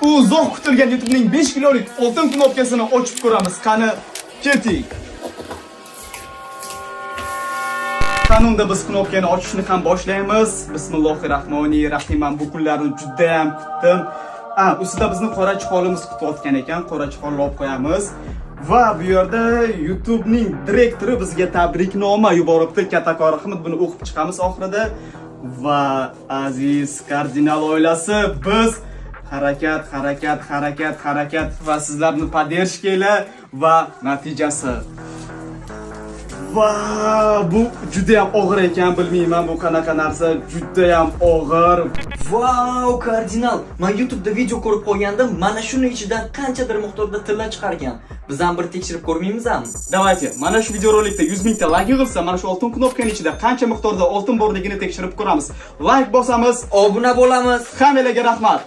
uzoq kutilgan YouTube'ning 5 kilolik oltin knopkasini ochib ko'ramiz. Qani, keting. Qanunda biz knopkani ochishni ham boshlaymiz. Bismillahirrohmanirrohim. Men bu kunlarni juda ham kutdim. Ustida bizni qora chiqolimiz kutayotgan ekan. Qora chiqolni olib qo'yamiz. Va bu yerda YouTube'ning direktori bizga tabriknoma yuboribdi. Kattakon rahmat, buni o'qib chiqamiz oxirida. Va aziz kardinal oilasi, biz harakat va sizlarni poddershkalar va natijasi. Va bu juda ham og'ir ekan, bilmayman bu qanaqa narsa, juda ham og'ir. Vau, kardinal, men YouTube'da video ko'rib qo'ygandim, mana shuni ichidan qanchadir miqdorda tilla chiqar ekan. Biz ham bir tekshirib ko'rmaymizmi? Давайте, mana shu videorolikda 100 mingta layk yig'ilsa, mana shu oltin knopkaning ichida qancha miqdorda oltin borligini tekshirib ko'ramiz. Layk bosamiz, Obuna bo'lamiz. Hammalarga rahmat.